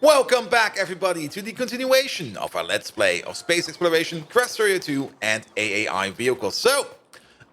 Welcome back, everybody, to the continuation of our Let's Play of Space Exploration, Krastorio 2, and AAI vehicles. So,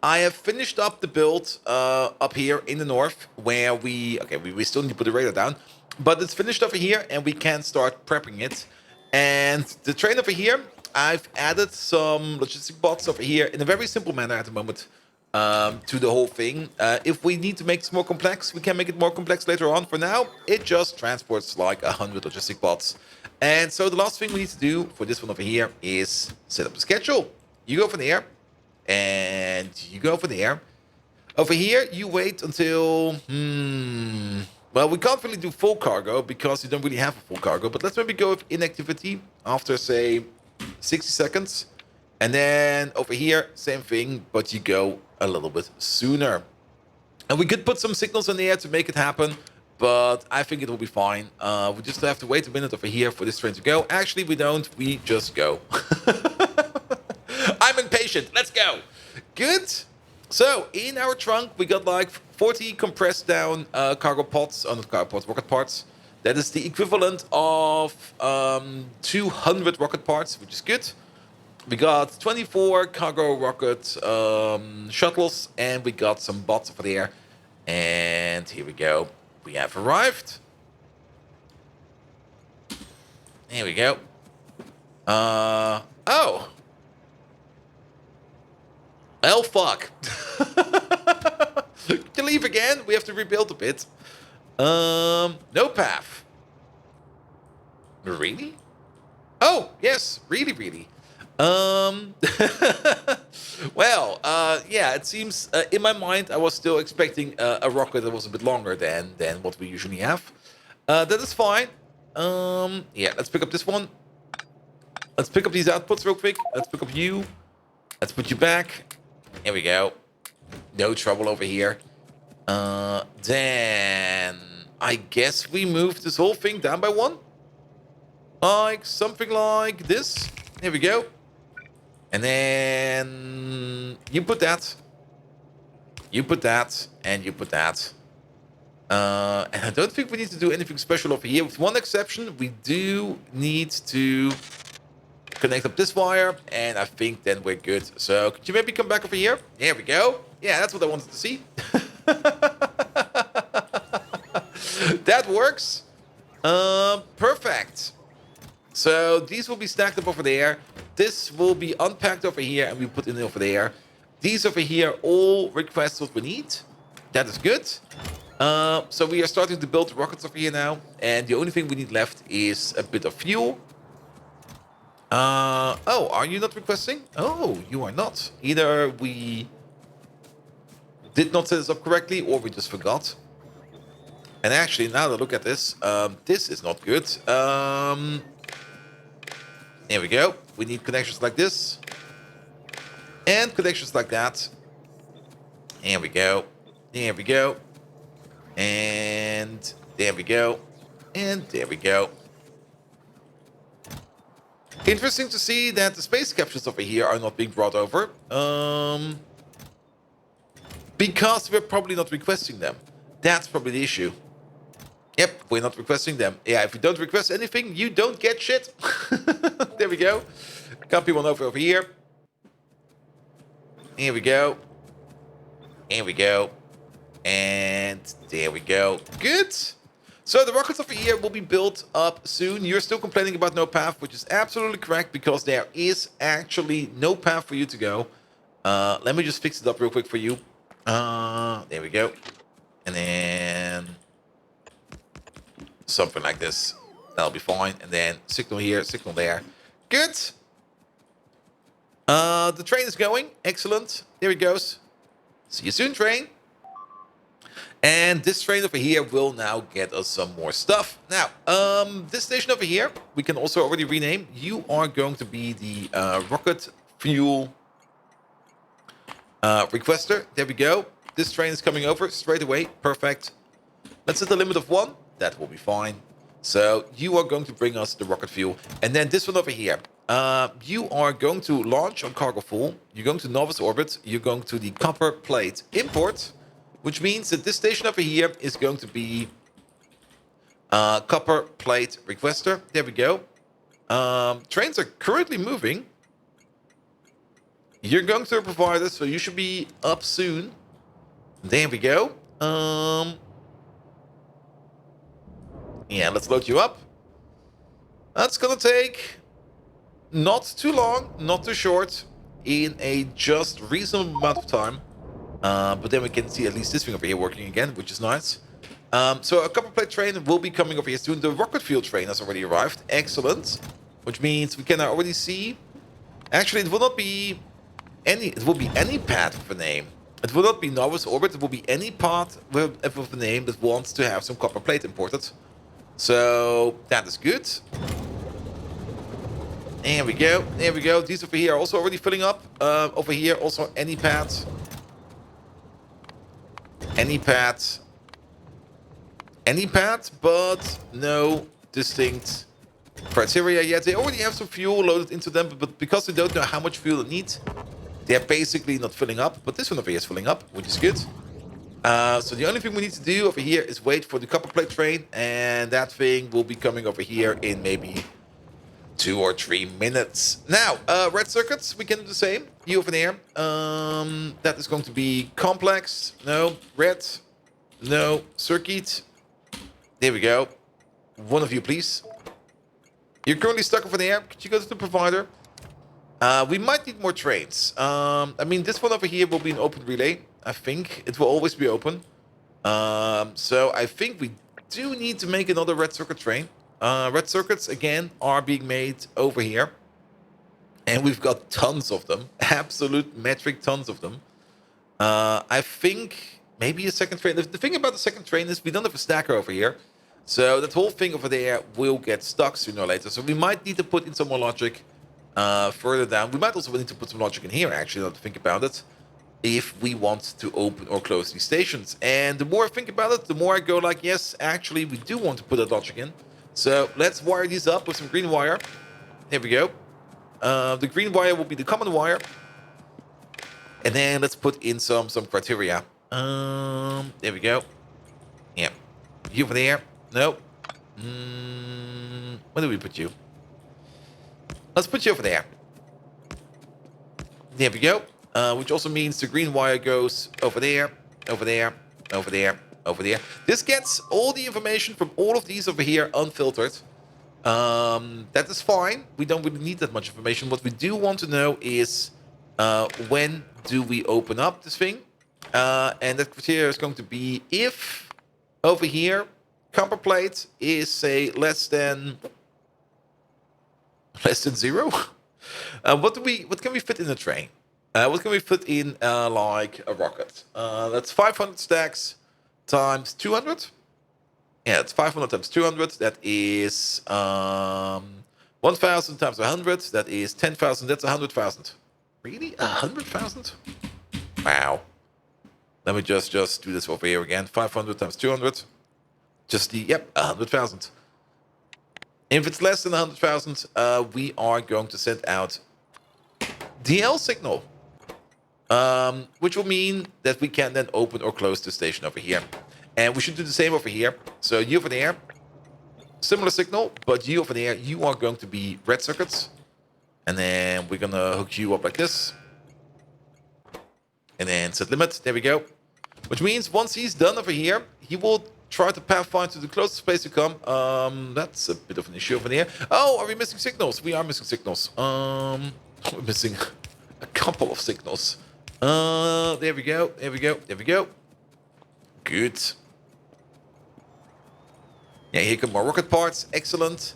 I have finished up the build up here in the north, where we still need to put the radar down, but it's finished over here, and we can start prepping it. And the train over here, I've added some logistic bots over here in a very simple manner at the moment. To the whole thing. If we need to make this more complex, we can make it more complex later on. For now, it just transports like 100 logistic bots. And so the last thing we need to do for this one over here is set up the schedule. You go from there, and you go from there. Over here, you wait until... Well, we can't really do full cargo because you don't really have a full cargo. But let's maybe go with inactivity after, say, 60 seconds. And then over here, same thing, but you go a little bit sooner. And we could put some signals in the air to make it happen, but I think it will be fine. We just have to wait a minute over here for this train to go. Actually, we don't. We just go. I'm impatient. Let's go. Good. So, in our trunk, we got like 40 compressed down cargo pods, not cargo pods, rocket parts. That is the equivalent of 200 rocket parts, which is good. We got 24 cargo rocket shuttles, and we got some bots over there. And here we go. We have arrived. Here we go. Oh. Well, fuck. To leave again, we have to rebuild a bit. No path. Really? Oh, yes. Really. Well, yeah, it seems in my mind I was still expecting a rocket that was a bit longer than what we usually have. That is fine. Yeah, let's pick up this one. Let's pick up these outputs real quick. Let's pick up you. Let's put you back. Here we go. No trouble over here. Then I guess we move this whole thing down by one. Like something like this. Here we go. And then you put that, and you put that. And I don't think we need to do anything special over here. With one exception, we do need to connect up this wire, and I think then we're good. So could you maybe come back over here? There we go. Yeah, that's what I wanted to see. That works. Perfect. So these will be stacked up over there. This will be unpacked over here and we put in over there. These over here all request what we need. That is good. So we are starting to build rockets over here now. And the only thing we need left is a bit of fuel. Oh, are you not requesting? Oh, you are not. Either we did not set this up correctly or we just forgot. And actually, now that I look at this, this is not good. Here we go. We need connections like this. And connections like that. Here we go. There we go. And there we go. And there we go. Interesting to see that the space capsules over here are not being brought over. Because we're probably not requesting them. That's probably the issue. Yep, we're not requesting them. Yeah, if you don't request anything, you don't get shit. There we go. Copy one over here. Here we go. Here we go. And there we go. Good. So the rockets over here will be built up soon. You're still complaining about no path, which is absolutely correct because there is actually no path for you to go. Let me just fix it up real quick for you. There we go. And then something like this. That'll be fine. And then signal here, signal there. Good. The train is going. Excellent. There it goes. See you soon, train. And this train over here will now get us some more stuff. Now, this station over here, we can also already rename. You are going to be the rocket fuel requester. There we go. This train is coming over straight away. Perfect. Let's set the limit of 1. That will be fine. So you are going to bring us the rocket fuel. And then this one over here. You are going to launch on cargo full. You're going to novice orbit. You're going to the copper plate import. Which means that this station over here is going to be Copper plate requester. There we go. Trains are currently moving. You're going to a provider, so you should be up soon. There we go. Yeah, let's load you up. That's gonna take not too long, not too short, in a just reasonable amount of time. But then we can see at least this thing over here working again, which is nice. So a copper plate train will be coming over here soon. The rocket fuel train has already arrived. Excellent. Which means we can already see... Actually, it will not be any... It will be any path with a name. It will not be novice orbit. It will be any path with a name that wants to have some copper plate imported. So that is good. There we go. There we go. These over here are also already filling up. Over here also any path. Any path. Any path, but no distinct criteria yet. They already have some fuel loaded into them, but because they don't know how much fuel they need, they're basically not filling up. But this one over here is filling up, which is good. So the only thing we need to do over here is wait for the copper plate train, and that thing will be coming over here in maybe 2 or 3 minutes. Now, red circuits, we can do the same. You over there. That is going to be complex. No. Red. No. Circuit. There we go. One of you, please. You're currently stuck over there. Could you go to the provider? We might need more trains. I mean, this one over here will be an open relay. I think it will always be open. So I think we do need to make another red circuit train. Red circuits, again, are being made over here. And we've got tons of them. Absolute metric tons of them. I think maybe a second train. The thing about the second train is we don't have a stacker over here. So that whole thing over there will get stuck sooner or later. So we might need to put in some more logic further down. We might also need to put some logic in here, actually, now to think about it, if we want to open or close these stations. And the more I think about it, the more I go like, yes, actually, we do want to put that logic in. So let's wire these up with some green wire. There we go. The green wire will be the common wire. And then let's put in some criteria. There we go. Yeah. You over there. No. Where do we put you? Let's put you over there. There we go. Which also means the green wire goes over there, over there, over there, over there. This gets all the information from all of these over here unfiltered. That is fine. We don't really need that much information. What we do want to know is when do we open up this thing? And that criteria is going to be if over here copper plate is, say, less than 0. What can we fit in a train? What can we fit in like a rocket? That's 500 stacks times 200. Yeah, it's 500 times 200. That is 1,000 times 100. That is 10,000. That's 100,000. Really? 100,000? Wow. Let me just do this over here again. 500 times 200. Just the, yep, 100,000. If it's less than 100,000, we are going to send out DL signal. Which will mean that we can then open or close the station over here. And we should do the same over here. So you over there, similar signal, but you over there, you are going to be red circuits. And then we're going to hook you up like this. And then set limit. There we go. Which means once he's done over here, he will try to pathfind to the closest place to come. That's a bit of an issue over there. Oh, are we missing signals? We are missing signals. We're missing a couple of signals. There we go. There we go. There we go. Good. Yeah, here come more rocket parts. Excellent.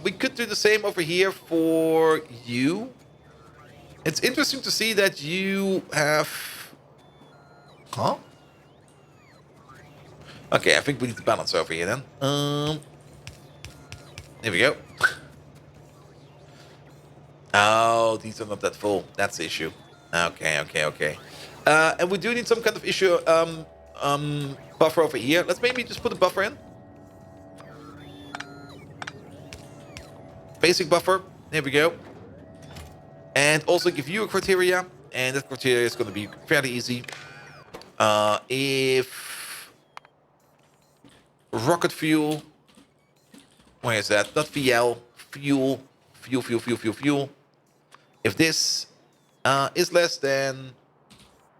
We could do the same over here for you. It's interesting to see that you have... Huh? Okay, I think we need to balance over here then. There we go. Oh, these are not that full. That's the issue. Okay. And we do need some kind of issue buffer over here. Let's maybe just put a buffer in. Basic buffer. There we go. And also give you a criteria. And that criteria is going to be fairly easy. If rocket fuel Where is that? Not VL. Fuel. Fuel. If this is less than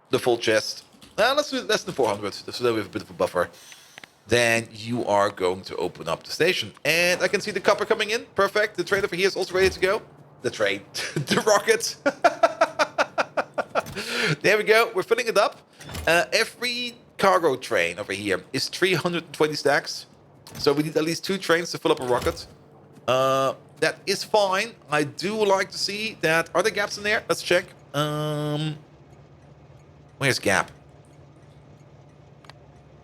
the full chest, let's do less than 400, so that we have a bit of a buffer. Then you are going to open up the station. And I can see the copper coming in. Perfect. The train over here is also ready to go. The train. The rocket. There we go. We're filling it up. Every cargo train over here is 320 stacks. So we need at least 2 trains to fill up a rocket. That is fine. I do like to see that. Are there gaps in there? Let's check. Where's gap?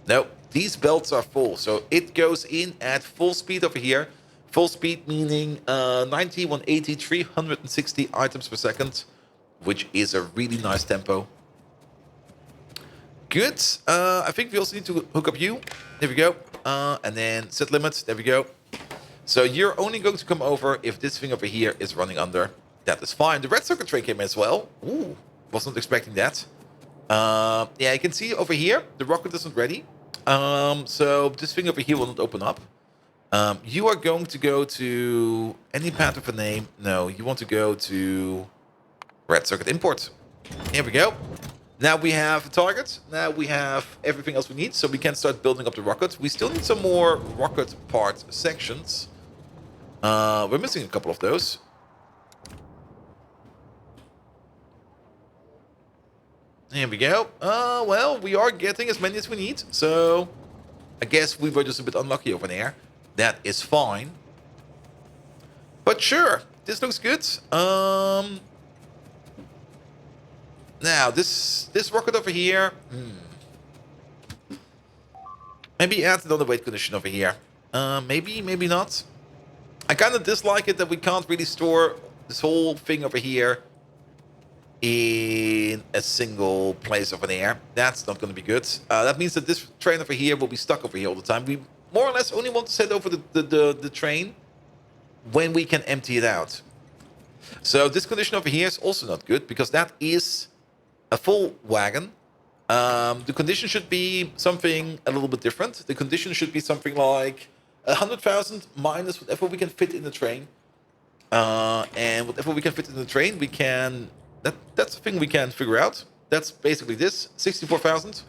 No, these belts are full. So it goes in at full speed over here. Full speed meaning 90, 180, 360 items per second, which is a really nice tempo. Good. I think we also need to hook up you. There we go. And then set limits. There we go. So you're only going to come over if this thing over here is running under. That is fine. The red circuit train came in as well. Ooh, was not expecting that. Yeah, you can see over here, the rocket isn't ready. So this thing over here will not open up. You are going to go to any path with a name. No, you want to go to red circuit import. Here we go. Now we have a target. Now we have everything else we need, so we can start building up the rocket. We still need some more rocket part sections. We're missing a couple of those. Here we go. Well, we are getting as many as we need, so I guess we were just a bit unlucky over there. That is fine. But sure, this looks good. Now, this rocket over here... Maybe add another weight condition over here. Maybe, maybe not. I kind of dislike it that we can't really store this whole thing over here in a single place over there. That's not going to be good. That means that this train over here will be stuck over here all the time. We more or less only want to send over the train when we can empty it out. So this condition over here is also not good because that is a full wagon. The condition should be something a little bit different. The condition should be something like 100,000 minus whatever we can fit in the train. And whatever we can fit in the train, we can... That's the thing we can figure out. That's basically this, 64,000.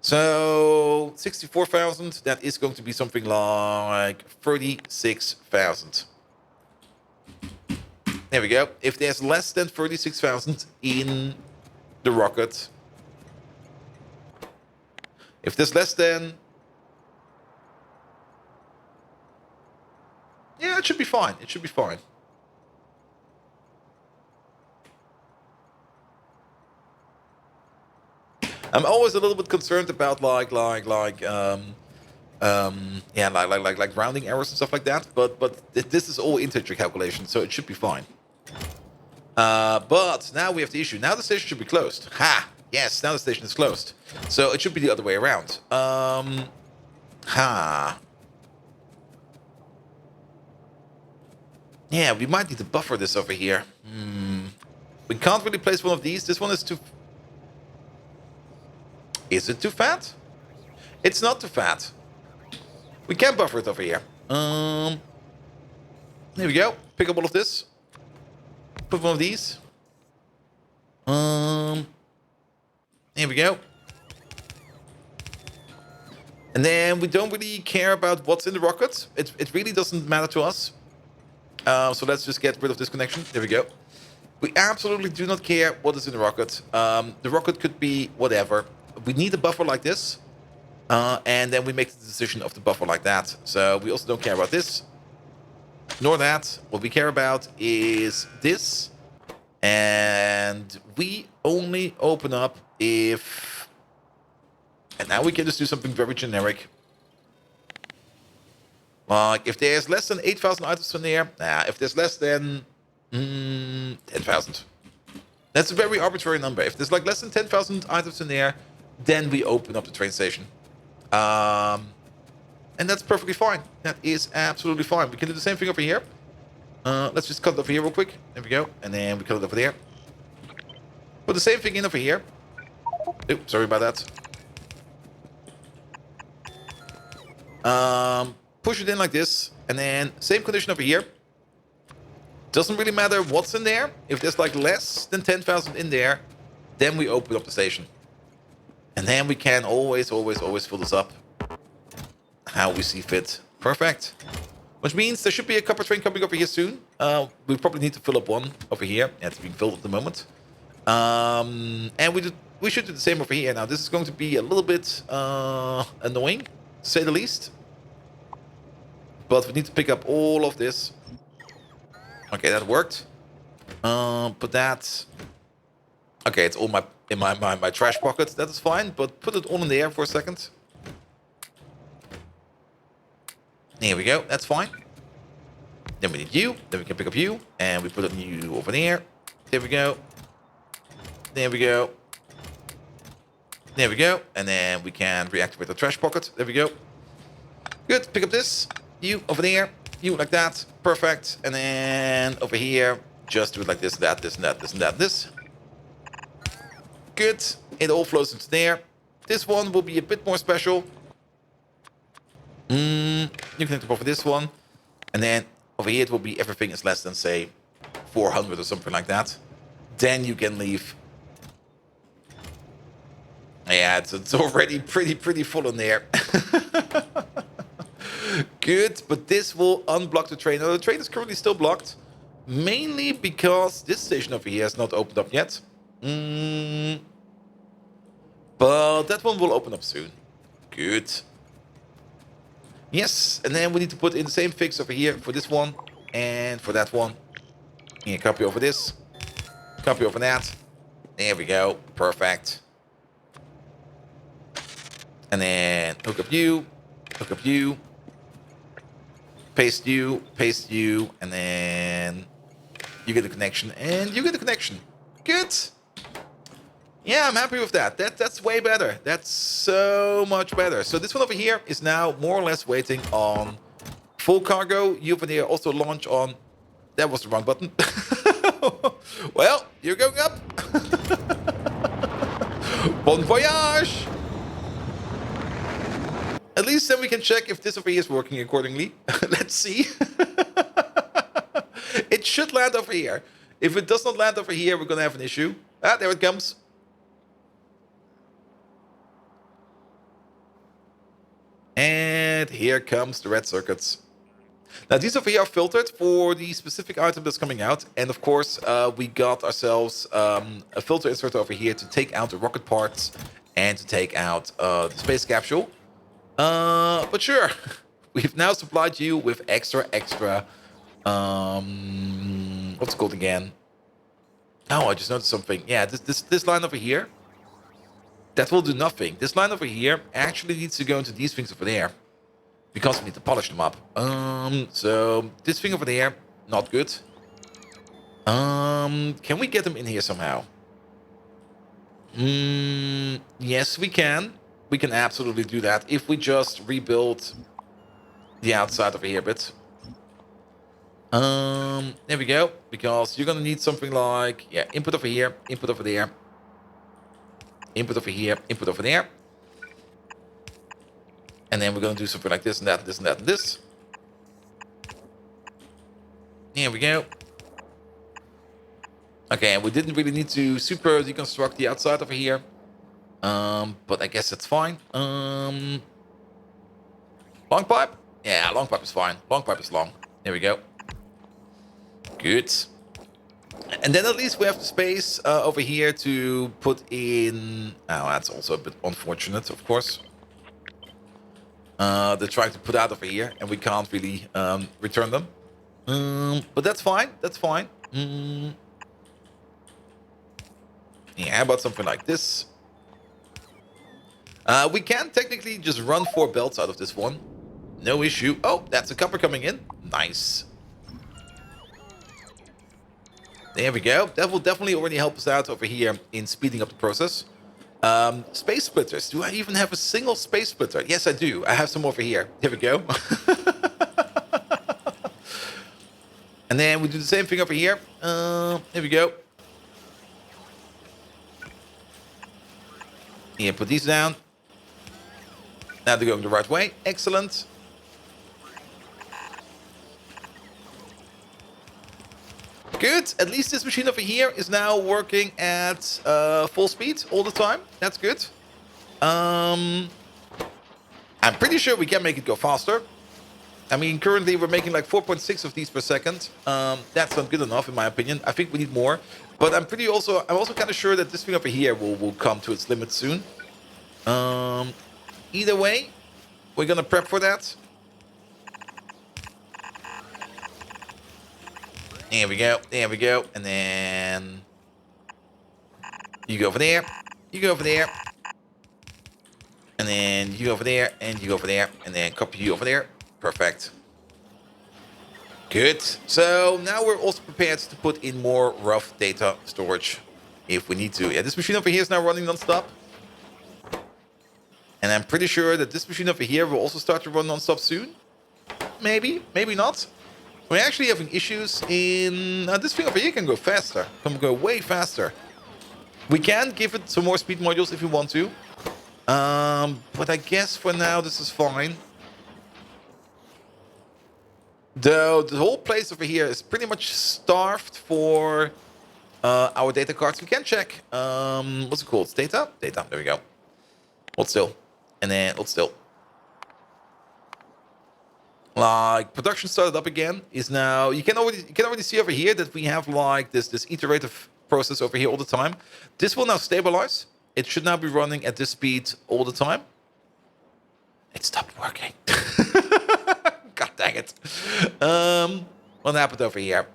So 64,000, that is going to be something like 36,000. There we go. If there's less than 36,000 in the rocket, if there's less than... Yeah, it should be fine. It should be fine. I'm always a little bit concerned about like rounding errors and stuff like that. But this is all integer calculation, so it should be fine. But now we have the issue. Now the station should be closed. Ha! Yes, now the station is closed. So it should be the other way around. Yeah, we might need to buffer this over here. We can't really place one of these. This one is too... Is it too fat? It's not too fat. We can buffer it over here. There we go. Pick up all of this. Put one of these. Here we go. And then we don't really care about what's in the rocket. It really doesn't matter to us. So let's just get rid of this connection. There we go. We absolutely do not care what is in the rocket. The rocket could be whatever. We need a buffer like this. And then we make the decision of the buffer like that. So we also don't care about this. Nor that. What we care about is this. And we only open up if... And now we can just do something very generic. Like, if there's less than 8,000 items in there... Nah, if there's less than... 10,000. That's a very arbitrary number. If there's like less than 10,000 items in there... Then we open up the train station. And that's perfectly fine. That is absolutely fine. We can do the same thing over here. Let's just cut it over here real quick. There we go. And then we cut it over there. Put the same thing in over here. Oops, sorry about that. push it in like this, and then same condition over here. Doesn't really matter what's in there. If there's like less than 10,000 in there, then we open up the station. And then we can always fill this up how we see fit. Perfect. Which means there should be a copper train coming over here soon. We probably need to fill up one over here. Yeah, it's being filled at the moment. And we should do the same over here. Now, this is going to be a little bit annoying, to say the least. But we need to pick up all of this. Okay, that worked. Put that... Okay, it's all in my trash pocket. That is fine, but put it all in the air for a second. There we go. That's fine. Then we need you. Then we can pick up you. And we put you over there. There we go. There we go. There we go. And then we can reactivate the trash pocket. There we go. Good. Pick up this. You over there. You like that. Perfect. And then over here, just do it like this, that, this, and that, this, and that, this. Good. It all flows into there. This one will be a bit more special. You can connect over this one. And then over here it will be everything is less than, say, 400 or something like that. Then you can leave. Yeah, it's already pretty full in there. Good, but this will unblock the train. Now, the train is currently still blocked. Mainly because this station over here has not opened up yet. But that one will open up soon. Good. Yes, and then we need to put in the same fix over here for this one and for that one. Yeah, copy over this. Copy over that. There we go. Perfect. And then hook up you. Hook up you. Paste you. Paste you. And then you get a connection. And you get a connection. Good. Yeah, I'm happy with that. That's way better. That's so much better. So this one over here is now more or less waiting on full cargo. You over there also launch on... That was the wrong button. Well, you're going up. Bon voyage. At least then we can check if this over here is working accordingly. Let's see. It should land over here. If it does not land over here, we're going to have an issue. Ah, there it comes. And here comes the red circuits. Now these over here are filtered for the specific item that's coming out. And of course, we got ourselves a filter inserter over here to take out the rocket parts and to take out the space capsule. But sure, we've now supplied you with extra, what's it called again? Oh, I just noticed something. Yeah, this line over here. That will do nothing. This line over here actually needs to go into these things over there. Because we need to polish them up. So this thing over there, not good. Can we get them in here somehow? Yes, we can. We can absolutely do that if we just rebuild the outside over here a bit. There we go. Because you're gonna need something like, yeah, input over here, input over there. Input over here, input over there. And then we're going to do something like this and that, this and that, and this. Here we go. Okay, and we didn't really need to super deconstruct the outside over here. But I guess that's fine. Long pipe? Yeah, long pipe is fine. Long pipe is long. There we go. Good. And then at least we have the space over here to put in... Oh, that's also a bit unfortunate, of course. They're trying to put out over here, and we can't really return them. But that's fine. That's fine. Yeah, how about something like this? We can technically just run 4 belts out of this one. No issue. Oh, that's a copper coming in. Nice. There we go. That will definitely already help us out over here in speeding up the process. Space splitters. Do I even have a single space splitter? Yes, I do. I have some over here. Here we go. And then we do the same thing over here. Here we go. Yeah, put these down. Now they're going the right way. Excellent. Good. At least this machine over here is now working at full speed all the time. That's good. I'm pretty sure we can make it go faster. I mean, currently we're making like 4.6 of these per second. That's not good enough in my opinion. I think we need more. But I'm also kind of sure that this thing over here will come to its limit soon. Either way, we're gonna prep for that. There we go. There we go. And then you go over there. You go over there. And then you go over there, and you go over there, and then copy you over there. Perfect. Good. So now we're also prepared to put in more rough data storage if we need to. Yeah, this machine over here is now running non-stop. And I'm pretty sure that this machine over here will also start to run non-stop soon. Maybe, maybe not. We're actually having issues in... this thing over here can go faster. Can go way faster. We can give it some more speed modules if we want to. But I guess for now this is fine. Though the whole place over here is pretty much starved for our data cards. We can check. What's it called? Data? Data. There we go. Hold still. And then hold still. Like production started up again. Is now you can already see over here that we have like this iterative process over here all the time. This will now stabilize. It should now be running at this speed all the time. It stopped working. God dang it. What happened over here?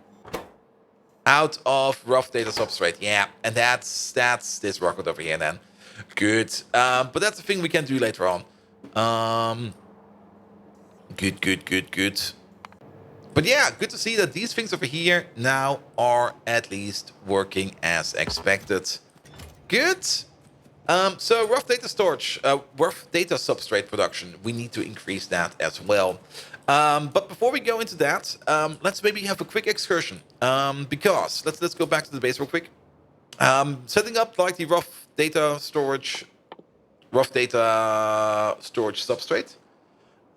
Out of rough data substrate. Yeah, and that's this record over here then. Good. But that's the thing we can do later on. Good. But yeah, good to see that these things over here now are at least working as expected. Good. So rough data storage, rough data substrate production, we need to increase that as well. But before we go into that, let's maybe have a quick excursion. Because let's go back to the base real quick. Setting up like the rough data storage substrate.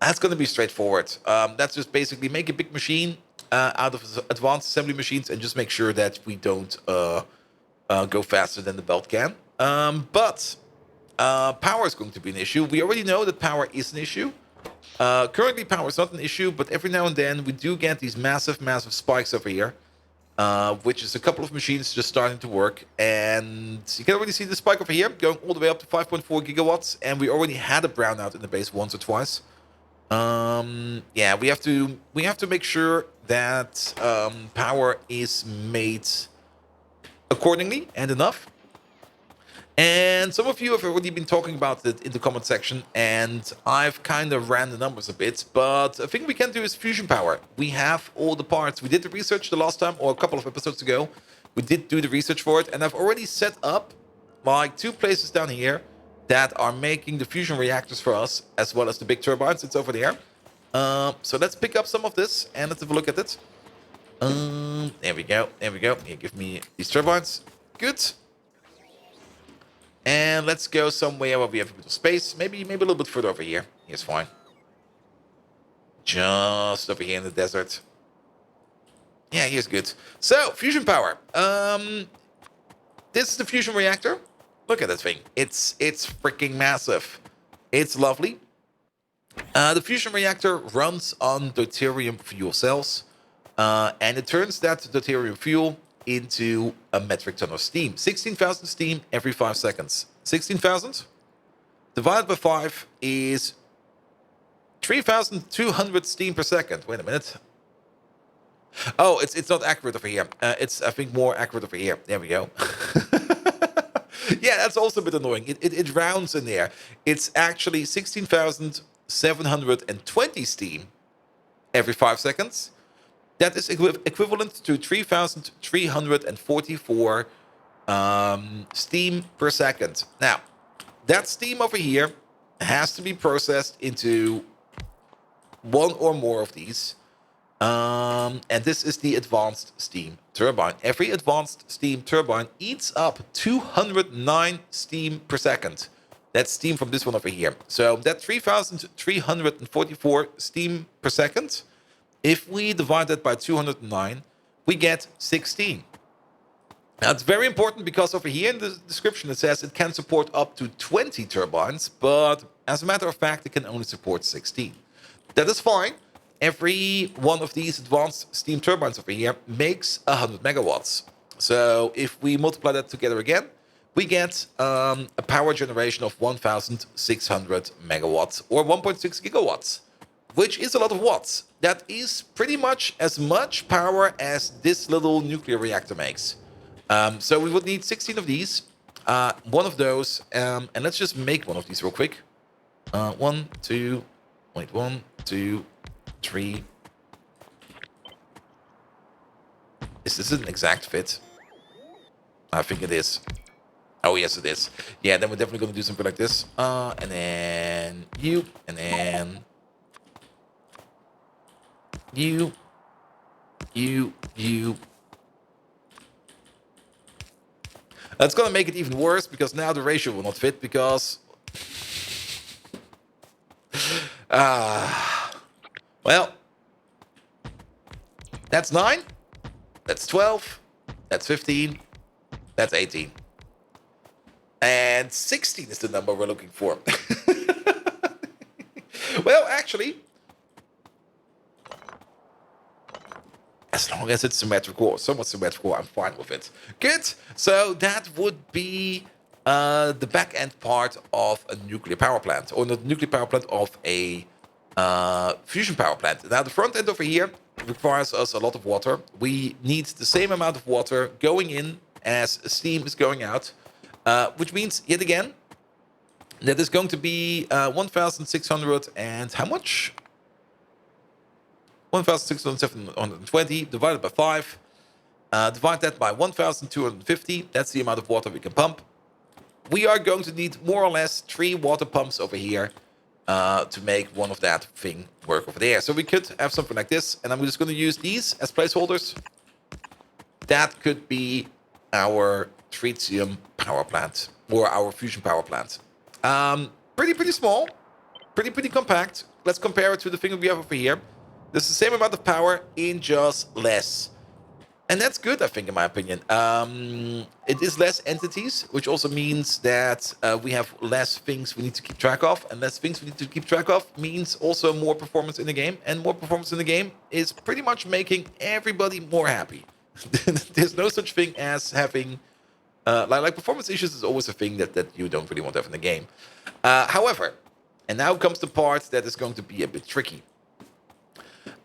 That's going to be straightforward. That's just basically make a big machine out of advanced assembly machines and just make sure that we don't go faster than the belt can. But power is going to be an issue. We already know that power is an issue. Currently, power is not an issue, but every now and then we do get these massive spikes over here, which is a couple of machines just starting to work. And you can already see the spike over here going all the way up to 5.4 gigawatts, and we already had a brownout in the base once or twice. Yeah, we have to make sure that power is made accordingly and enough. And some of you have already been talking about it in the comment section, and I've kind of ran the numbers a bit, but a thing we can do is fusion power. We have all the parts. We did the research the last time, or a couple of episodes ago. We did do the research for it, and I've already set up like 2 places down here that are making the fusion reactors for us, as well as the big turbines. It's over there. So let's pick up some of this, and let's have a look at it. There we go. Here, give me these turbines. Good. And let's go somewhere where we have a bit of space. Maybe a little bit further over here. Here's fine. Just over here in the desert. Yeah, here's good. So, fusion power. This is the fusion reactor. Look at that thing. It's freaking massive. It's lovely. The fusion reactor runs on deuterium fuel cells. And it turns that deuterium fuel into a metric ton of steam. 16,000 steam every 5 seconds. 16,000 divided by 5 is 3,200 steam per second. Wait a minute. Oh, it's not accurate over here. It's, I think, more accurate over here. There we go. Yeah, that's also a bit annoying. It rounds in there. It's actually 16,720 steam every 5 seconds. That is equivalent to 3,344 steam per second. Now, that steam over here has to be processed into one or more of these. And this is the advanced steam turbine. Every advanced steam turbine eats up 209 steam per second. That's steam from this one over here. So that 3,344 steam per second, if we divide that by 209, we get 16. Now, it's very important because over here in the description it says it can support up to 20 turbines, but as a matter of fact, it can only support 16. That is fine. Every one of these advanced steam turbines over here makes 100 megawatts. So if we multiply that together again, we get a power generation of 1,600 megawatts or 1.6 gigawatts, which is a lot of watts. That is pretty much as much power as this little nuclear reactor makes. So we would need 16 of these, one of those, and let's just make one of these real quick. 1, 2, 3. Is this an exact fit? I think it is. Oh, yes, it is. Yeah, then we're definitely going to do something like this. And then you, and then you. That's going to make it even worse because now the ratio will not fit because... well, that's 9, that's 12, that's 15, that's 18. And 16 is the number we're looking for. Well, actually, as long as it's symmetrical or somewhat symmetrical, I'm fine with it. Good. So that would be the back end part of a nuclear power plant, or not nuclear power plant, of a fusion power plant. Now the front end over here requires us a lot of water. We need the same amount of water going in as steam is going out, which means yet again that is going to be 1,600 and how much? 1,620 divided by 5. Divide that by 1,250. That's the amount of water we can pump. We are going to need more or less 3 water pumps over here to make one of that thing work over there. So we could have something like this, and I'm just going to use these as placeholders. That could be our tritium power plant or our fusion power plant. Pretty small, pretty compact. Let's compare it to the thing we have over here. There's the same amount of power in just less. And that's good, I think, in my opinion. It is less entities, which also means that we have less things we need to keep track of. And less things we need to keep track of means also more performance in the game. And more performance in the game is pretty much making everybody more happy. There's no such thing as having... like performance issues is always a thing that you don't really want to have in the game. However, and now comes the part that is going to be a bit tricky.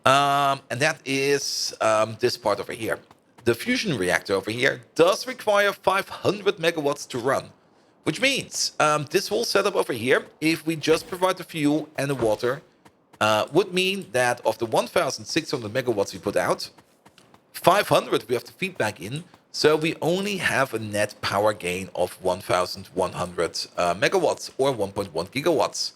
And that is this part over here. The fusion reactor over here does require 500 megawatts to run, which means this whole setup over here, if we just provide the fuel and the water, would mean that of the 1,600 megawatts we put out, 500 we have to feed back in, so we only have a net power gain of 1,100 megawatts or 1.1 gigawatts.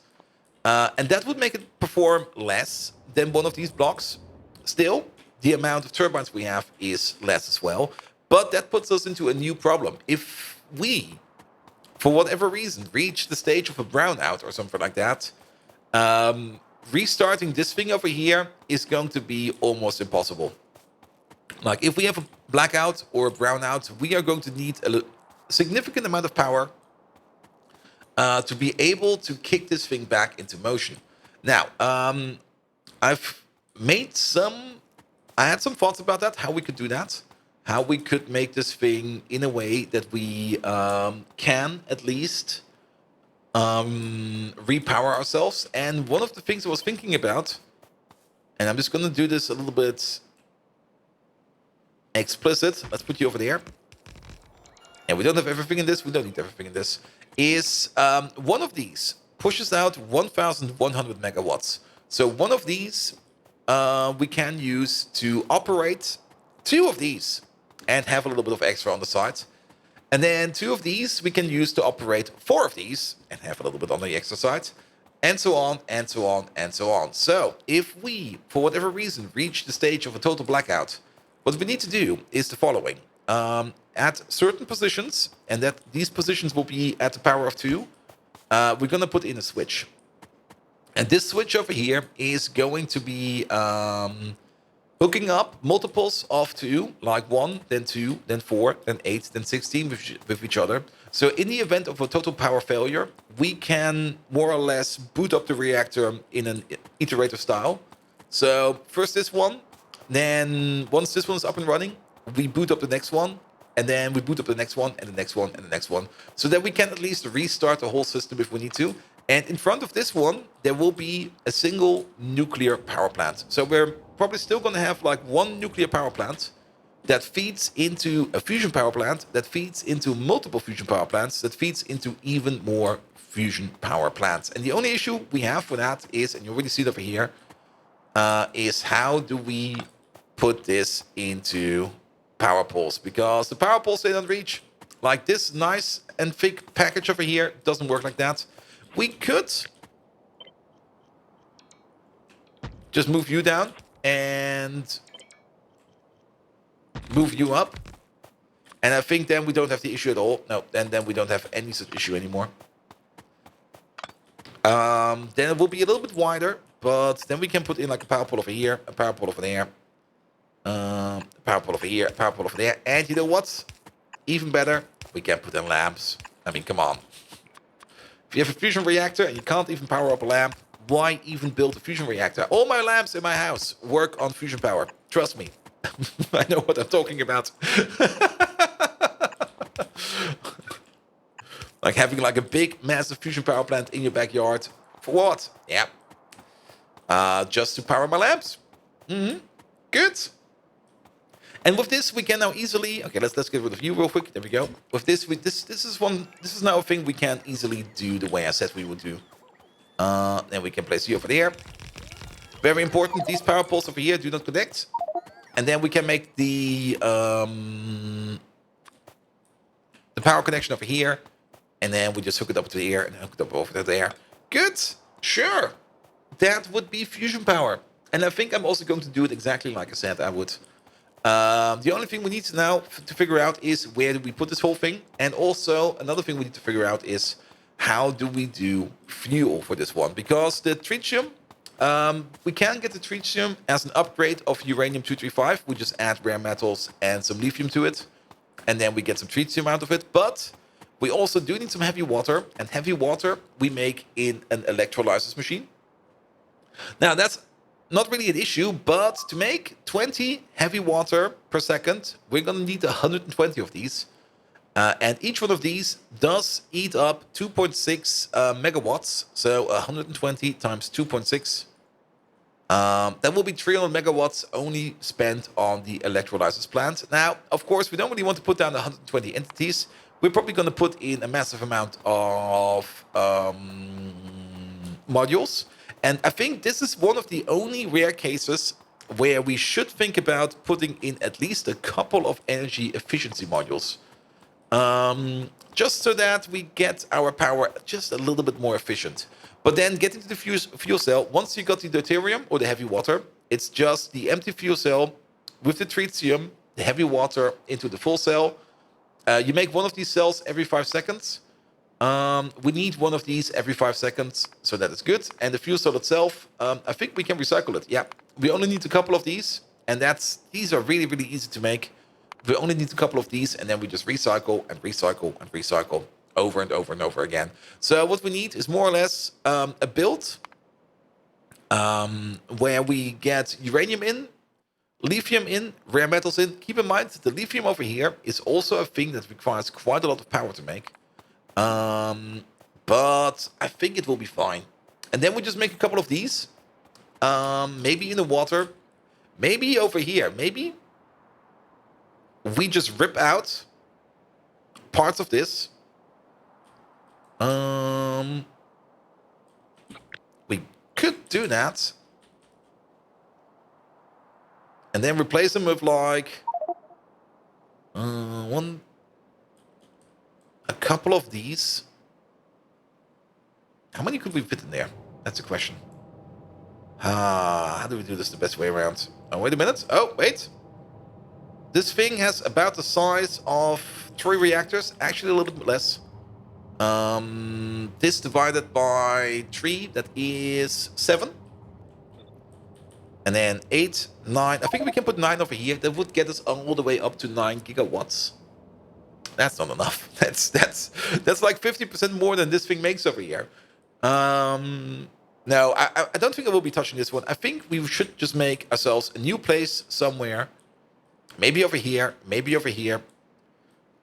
And that would make it perform less than one of these blocks. Still, the amount of turbines we have is less as well. But that puts us into a new problem. If we, for whatever reason, reach the stage of a brownout or something like that, restarting this thing over here is going to be almost impossible. Like, if we have a blackout or a brownout, we are going to need a significant amount of power to be able to kick this thing back into motion. Now, I've made I had some thoughts about that, how we could do that, how we could make this thing in a way that we can at least repower ourselves. And one of the things I was thinking about, and I'm just going to do this a little bit explicit. Let's put you over there. And we don't have everything in this. We don't need everything in this. Is one of these pushes out 1,100 megawatts. So one of these we can use to operate 2 of these and have a little bit of extra on the side. And then 2 of these we can use to operate 4 of these and have a little bit on the extra side. And so on, and so on, and so on. So if we, for whatever reason, reach the stage of a total blackout, what we need to do is the following. At certain positions, and that these positions will be at the power of 2, we're going to put in a switch. And this switch over here is going to be... hooking up multiples of 2, like 1, then 2, then 4, then 8, then 16 with each other. So in the event of a total power failure, we can more or less boot up the reactor in an iterative style. So first this one, then once this one's up and running, we boot up the next one, and then we boot up the next one, and the next one, and the next one, so that we can at least restart the whole system if we need to. And in front of this one, there will be a single nuclear power plant. So we're probably still going to have like one nuclear power plant that feeds into a fusion power plant, that feeds into multiple fusion power plants, that feeds into even more fusion power plants. And the only issue we have for that is, and you already see it over here, is how do we put this into power poles? Because the power poles, they don't reach. Like this nice and thick package over here doesn't work like that. We could just move you down and move you up. And I think then we don't have the issue at all. No, then we don't have any such issue anymore. Then it will be a little bit wider, but then we can put in like a power pole over here, a power pole over there, a power pole over here, a power pole over there. And you know what? Even better, we can put in lamps. I mean, come on. If you have a fusion reactor and you can't even power up a lamp, why even build a fusion reactor? All my lamps in my house work on fusion power. Trust me. I know what I'm talking about. Like having like a big, massive fusion power plant in your backyard. For what? Yeah. Just to power my lamps. Good. And with this, we can now easily. Okay, let's get rid of you real quick. There we go. With this, this is now a thing we can easily do the way I said we would do. Then we can place you over there. Very important. These power poles over here do not connect. And then we can make the power connection over here. And then we just hook it up to here and hook it up over to there. Good. Sure. That would be fusion power. And I think I'm also going to do it exactly like I said I would. The only thing we need to now to figure out is where do we put this whole thing. And also another thing we need to figure out is how do we do fuel for this one. Because the tritium, we can get the tritium as an upgrade of uranium-235. We just add rare metals and some lithium to it. And then we get some tritium out of it. But we also do need some heavy water. And heavy water we make in an electrolysis machine. Now that's not really an issue, but to make 20 heavy water per second, we're going to need 120 of these. And each one of these does eat up 2.6 megawatts. So 120 times 2.6. That will be 300 megawatts only spent on the electrolysis plant. Now, of course, we don't really want to put down 120 entities. We're probably going to put in a massive amount of modules. And I think this is one of the only rare cases where we should think about putting in at least a couple of energy efficiency modules. Just so that we get our power just a little bit more efficient. But then getting to the fuel cell, once you got the deuterium or the heavy water, it's just the empty fuel cell with the tritium, the heavy water into the full cell. You make one of these cells every 5 seconds. We need one of these every 5 seconds, so that is good. And the fuel cell itself, I think we can recycle it. Yeah, we only need a couple of these, and these are really, really easy to make. We only need a couple of these, and then we just recycle and recycle and recycle over and over and over again. So what we need is more or less a build where we get uranium in, lithium in, rare metals in. Keep in mind, the lithium over here is also a thing that requires quite a lot of power to make. But I think it will be fine. And then we just make a couple of these. Maybe in the water. Maybe over here. Maybe we just rip out parts of this. We could do that. And then replace them with like a couple of these. How many could we fit in there? That's a question. How do we do this the best way around? Oh, wait a minute. Oh, wait. This thing has about the size of 3 reactors. Actually, a little bit less. This divided by 3, that is 7. And then 8, 9. I think we can put 9 over here. That would get us all the way up to 9 gigawatts. That's not enough. That's like 50% more than this thing makes over here. No, I don't think I will be touching this one. I think we should just make ourselves a new place somewhere. Maybe over here. Maybe over here.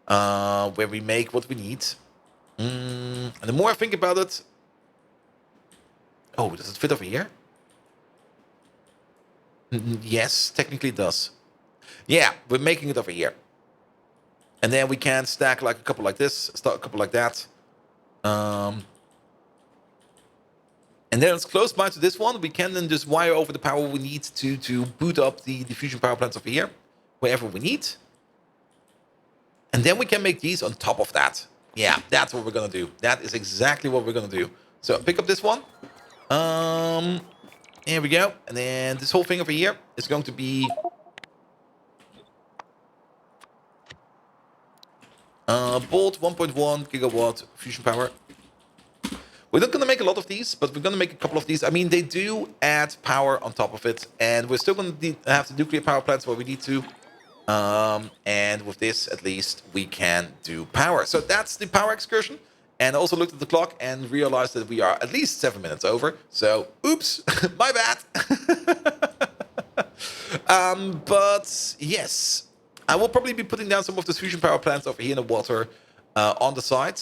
Where we make what we need. And the more I think about it... Oh, does it fit over here? Yes, technically it does. Yeah, we're making it over here. And then we can stack like a couple like this, a couple like that. And then it's close by to this one. We can then just wire over the power we need to boot up the diffusion power plants over here, wherever we need. And then we can make these on top of that. Yeah, that's what we're going to do. That is exactly what we're going to do. So pick up this one. Here we go. And then this whole thing over here is going to be... Bolt 1.1 gigawatt fusion power. We're not going to make a lot of these, but we're going to make a couple of these. I mean, they do add power on top of it. And we're still going to have the nuclear power plants where we need to. And with this, at least, we can do power. So that's the power excursion. And I also looked at the clock and realized that we are at least 7 minutes over. So, oops, my bad. But yes, I will probably be putting down some of the fusion power plants over here in the water on the side.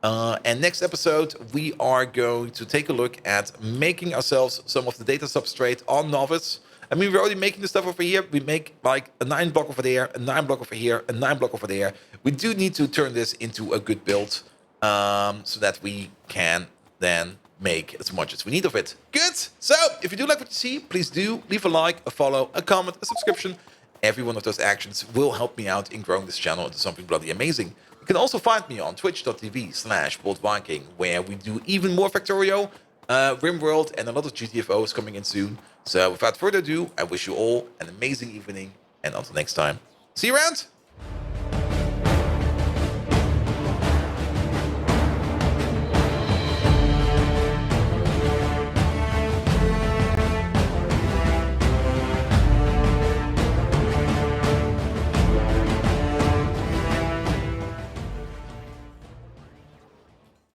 And next episode, we are going to take a look at making ourselves some of the data substrate on Novice. I mean, we're already making the stuff over here. We make like a 9 block over there, a 9 block over here, a 9 block over there. We do need to turn this into a good build so that we can then make as much as we need of it. Good. So if you do like what you see, please do leave a like, a follow, a comment, a subscription. Every one of those actions will help me out in growing this channel into something bloody amazing. You can also find me on twitch.tv/BoldViking, where we do even more Factorio, RimWorld, and a lot of GTFOs coming in soon. So without further ado, I wish you all an amazing evening, and until next time, see you around!